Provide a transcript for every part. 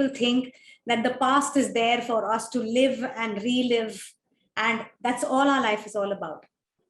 people think that the past is there for us to live and relive, and that's all our life is all about.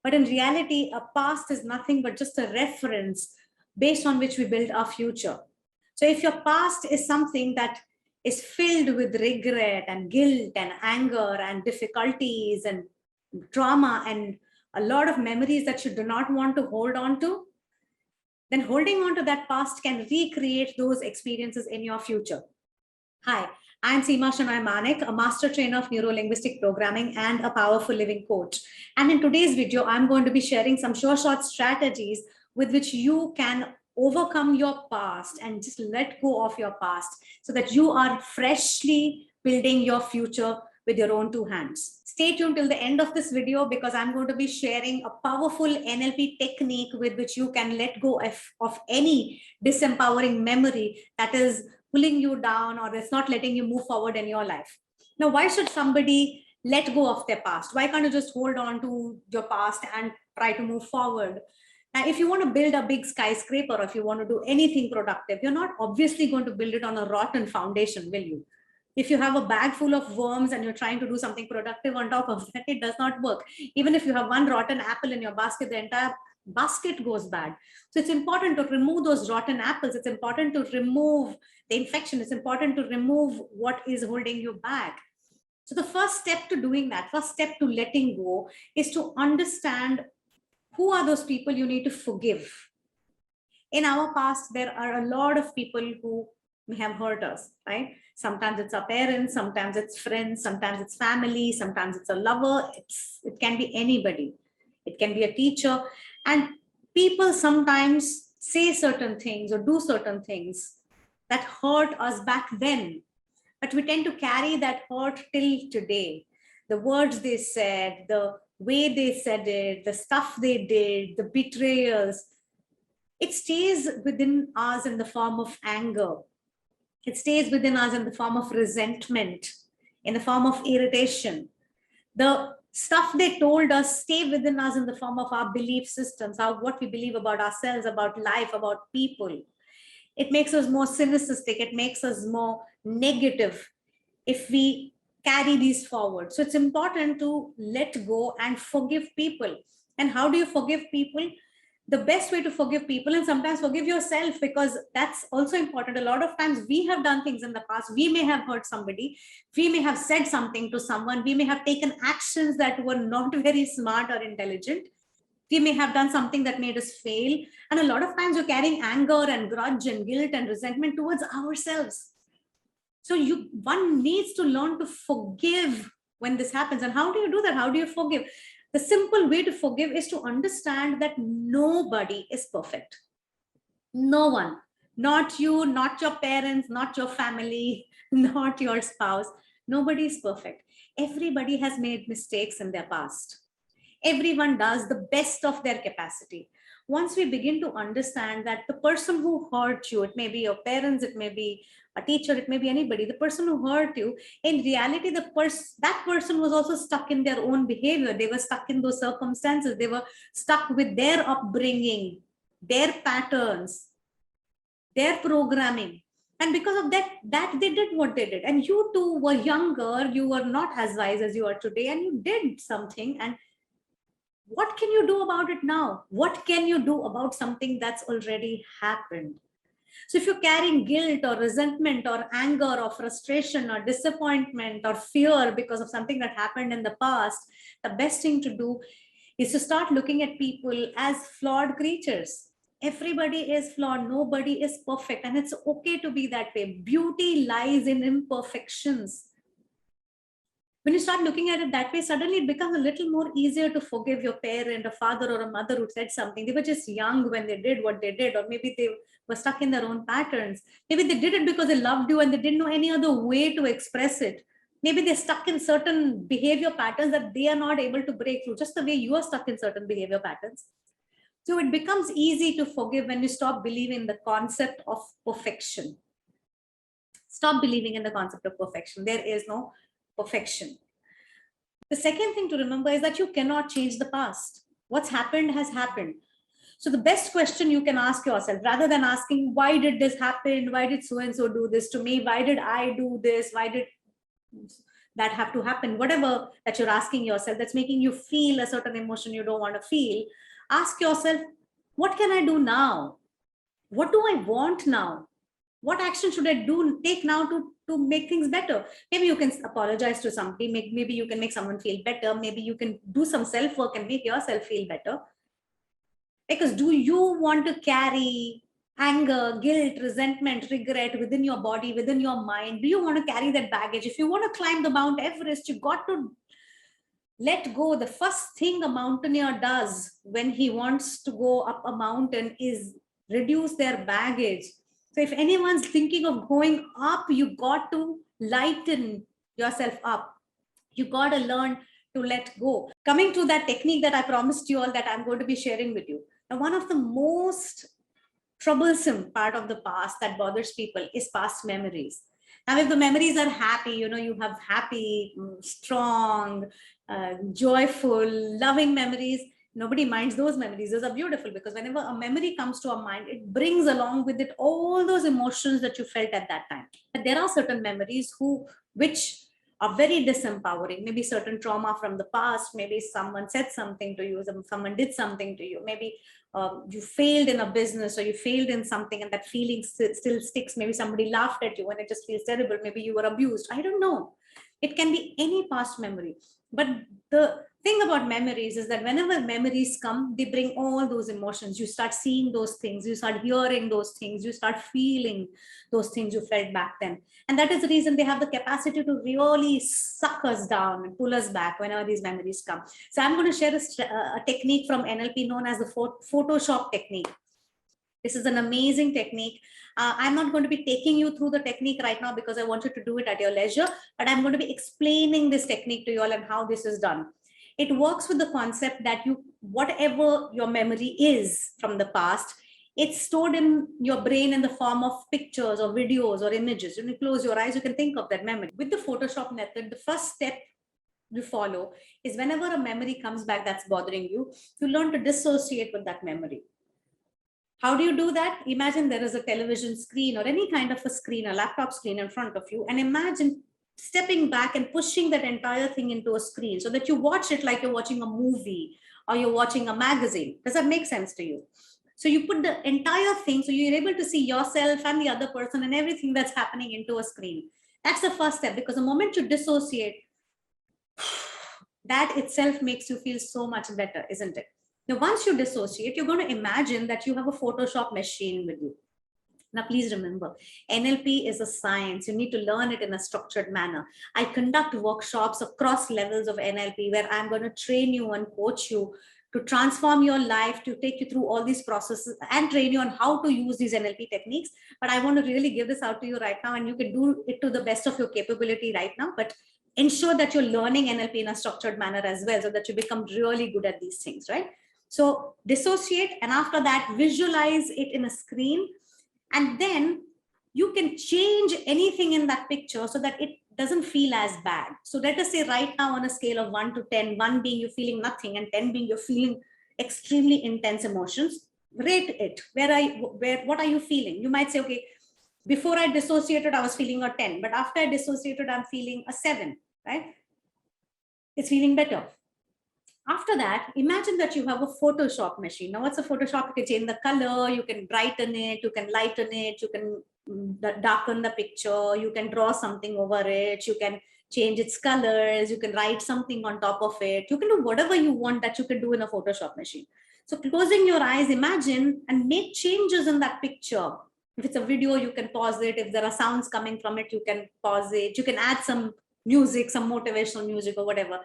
But in reality, a past is nothing but just a reference based on which we build our future. So if your past is something that is filled with regret and guilt and anger and difficulties and trauma and a lot of memories that you do not want to hold on to, then holding on to that past can recreate those experiences in your future. Hi, I'm Seema Shenoy Manek, a master trainer of neuro-linguistic programming and a powerful living coach. And in today's video, I'm going to be sharing some short strategies with which you can overcome your past and just let go of your past so that you are freshly building your future with your own two hands. Stay tuned till the end of this video because I'm going to be sharing a powerful NLP technique with which you can let go of any disempowering memory that is pulling you down or it's not letting you move forward in your life. Now, why should somebody let go of their past? Why can't you just hold on to your past and try to move forward? Now, if you want to build a big skyscraper, or if you want to do anything productive, you're not obviously going to build it on a rotten foundation, will you? If you have a bag full of worms and you're trying to do something productive on top of that, it does not work. Even if you have one rotten apple in your basket, the entire basket goes bad. So it's important to remove those rotten apples. It's important to remove the infection. It's important to remove what is holding you back. So the first step to doing that, first step to letting go, is to understand who are those people you need to forgive. In our past, there are a lot of people who may have hurt us, right? Sometimes it's our parents, sometimes it's friends, sometimes it's family, sometimes it's a lover. It can be anybody. It can be a teacher. And people sometimes say certain things or do certain things that hurt us back then. But we tend to carry that hurt till today. The words they said, the way they said it, the stuff they did, the betrayals, it stays within us in the form of anger. It stays within us in the form of resentment, in the form of irritation. The stuff they told us stay within us in the form of our belief systems, what we believe about ourselves, about life, about people. It makes us more cynicistic. It makes us more negative if we carry these forward. So it's important to let go and forgive people. And how do you forgive people? The best way to forgive people, and sometimes forgive yourself, because that's also important. A lot of times we have done things in the past. We may have hurt somebody. We may have said something to someone. We may have taken actions that were not very smart or intelligent. We may have done something that made us fail. And a lot of times you're carrying anger and grudge and guilt and resentment towards ourselves. So one needs to learn to forgive when this happens. And how do you do that? How do you forgive? The simple way to forgive is to understand that nobody is perfect. No one, not you, not your parents, not your family, not your spouse. Nobody is perfect. Everybody has made mistakes in their past. Everyone does the best of their capacity. Once we begin to understand that the person who hurt you, it may be your parents, it may be a teacher, it may be anybody, the person who hurt you, in reality, that person was also stuck in their own behavior. They were stuck in those circumstances. They were stuck with their upbringing, their patterns, their programming. And because of that they did what they did. And you too were younger. You were not as wise as you are today. And you did something. And what can you do about it now? What can you do about something that's already happened? So if you're carrying guilt or resentment or anger or frustration or disappointment or fear because of something that happened in the past, the best thing to do is to start looking at people as flawed creatures. Everybody is flawed. Nobody is perfect. And it's okay to be that way. Beauty lies in imperfections. When you start looking at it that way, suddenly it becomes a little more easier to forgive your parent, a father or a mother who said something. They were just young when they did what they did, or maybe they were stuck in their own patterns. Maybe they did it because they loved you and they didn't know any other way to express it. Maybe they're stuck in certain behavior patterns that they are not able to break through, just the way you are stuck in certain behavior patterns. So it becomes easy to forgive when you stop believing the concept of perfection. Stop believing in the concept of perfection. There is no perfection. The second thing to remember is that you cannot change the past. What's happened has happened. So the best question you can ask yourself, rather than asking, why did this happen? Why did so-and-so do this to me? Why did I do this? Why did that have to happen? Whatever that you're asking yourself that's making you feel a certain emotion you don't want to feel, ask yourself, what can I do now? What do I want now? What action should I take now to make things better? Maybe you can apologize to somebody. Maybe you can make someone feel better. Maybe you can do some self-work and make yourself feel better. Because do you want to carry anger, guilt, resentment, regret within your body, within your mind? Do you want to carry that baggage? If you want to climb the Mount Everest, you got to let go. The first thing a mountaineer does when he wants to go up a mountain is reduce their baggage. So if anyone's thinking of going up, you got to lighten yourself up. You got to learn to let go. Coming to that technique that I promised you all that I'm going to be sharing with you. Now, one of the most troublesome part of the past that bothers people is past memories. Now, if the memories are happy, you have happy, strong, joyful, loving memories, nobody minds those memories. Those are beautiful, because whenever a memory comes to our mind, it brings along with it all those emotions that you felt at that time. But there are certain memories which are very disempowering. Maybe certain trauma from the past, maybe someone said something to you, someone did something to you, maybe you failed in a business or you failed in something and that feeling still sticks. Maybe somebody laughed at you and it just feels terrible. Maybe you were abused. I don't know. It can be any past memory. But the thing about memories is that whenever memories come, they bring all those emotions. You start seeing those things, you start hearing those things, you start feeling those things you felt back then. And that is the reason they have the capacity to really suck us down and pull us back whenever these memories come. So I'm going to share a technique from NLP known as the Photoshop technique. This is an amazing technique. I'm not going to be taking you through the technique right now because I want you to do it at your leisure, but I'm going to be explaining this technique to you all and how this is done. It works with the concept that whatever your memory is from the past, it's stored in your brain in the form of pictures or videos or images. When you close your eyes, you can think of that memory. With the Photoshop method, the first step you follow is whenever a memory comes back that's bothering you, you learn to dissociate with that memory. How do you do that? Imagine there is a television screen or any kind of a screen, a laptop screen in front of you, and imagine stepping back and pushing that entire thing into a screen so that you watch it like you're watching a movie or you're watching a magazine. Does that make sense to you? So you put the entire thing, so you're able to see yourself and the other person and everything that's happening into a screen. That's the first step, because the moment you dissociate, that itself makes you feel so much better, isn't it? Now, once you dissociate, you're going to imagine that you have a Photoshop machine with you. Now, please remember, NLP is a science. You need to learn it in a structured manner. I conduct workshops across levels of NLP where I'm going to train you and coach you to transform your life, to take you through all these processes and train you on how to use these NLP techniques. But I want to really give this out to you right now, and you can do it to the best of your capability right now. But ensure that you're learning NLP in a structured manner as well, so that you become really good at these things, right? So dissociate, and after that, visualize it in a screen. And then you can change anything in that picture so that it doesn't feel as bad. So let us say right now on a scale of 1 to 10, 1 being you're feeling nothing and 10 being you're feeling extremely intense emotions, rate it. What are you feeling? You might say, okay, before I dissociated, I was feeling a 10, but after I dissociated, I'm feeling a 7, right? It's feeling better. After that, imagine that you have a Photoshop machine. Now, what's a Photoshop? You can change the color, you can brighten it, you can lighten it, you can darken the picture, you can draw something over it, you can change its colors, you can write something on top of it. You can do whatever you want that you can do in a Photoshop machine. So closing your eyes, imagine and make changes in that picture. If it's a video, you can pause it. If there are sounds coming from it, you can pause it. You can add some music, some motivational music or whatever.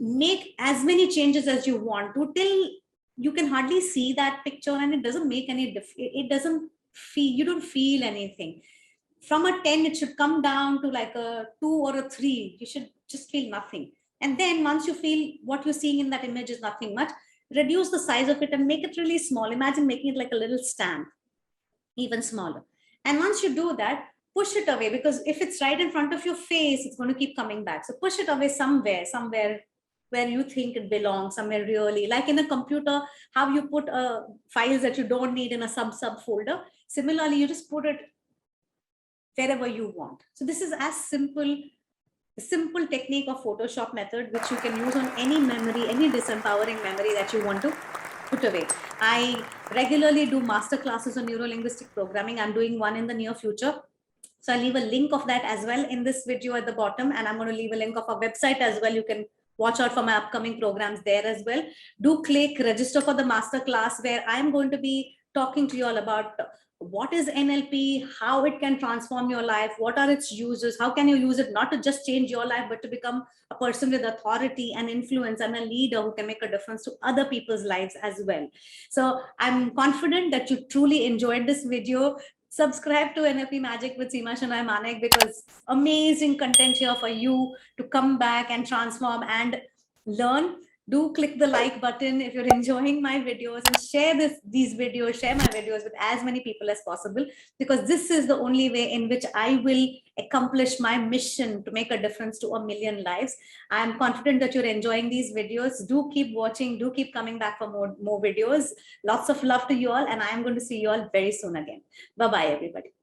Make as many changes as you want to till you can hardly see that picture and it doesn't make any difference. It doesn't feel, you don't feel anything. From a 10, it should come down to like a 2 or a 3. You should just feel nothing. And then once you feel what you're seeing in that image is nothing much, reduce the size of it and make it really small. Imagine making it like a little stamp, even smaller. And once you do that, push it away, because if it's right in front of your face, it's going to keep coming back. So push it away somewhere where you think it belongs, somewhere really, like in a computer, how you put files that you don't need in a sub folder. Similarly, you just put it wherever you want. So this is as simple technique of Photoshop method, which you can use on any memory, any disempowering memory that you want to put away. I regularly do master classes on neuro-linguistic programming. I'm doing one in the near future. So I'll leave a link of that as well in this video at the bottom, and I'm going to leave a link of our website as well. You can watch out for my upcoming programs there as well. Do click register for the master class, where I'm going to be talking to you all about what is NLP, how it can transform your life, what are its uses, how can you use it not to just change your life, but to become a person with authority and influence and a leader who can make a difference to other people's lives as well. So I'm confident that you truly enjoyed this video. Subscribe to NLP Magic with Seema Shenoy Manek, because amazing content here for you to come back and transform and learn. Do click the like button if you're enjoying my videos, and share share my videos with as many people as possible, because this is the only way in which I will accomplish my mission to make a difference to 1 million lives. I'm confident that you're enjoying these videos. Do keep watching, do keep coming back for more videos. Lots of love to you all, and I am going to see you all very soon again. Bye-bye, everybody.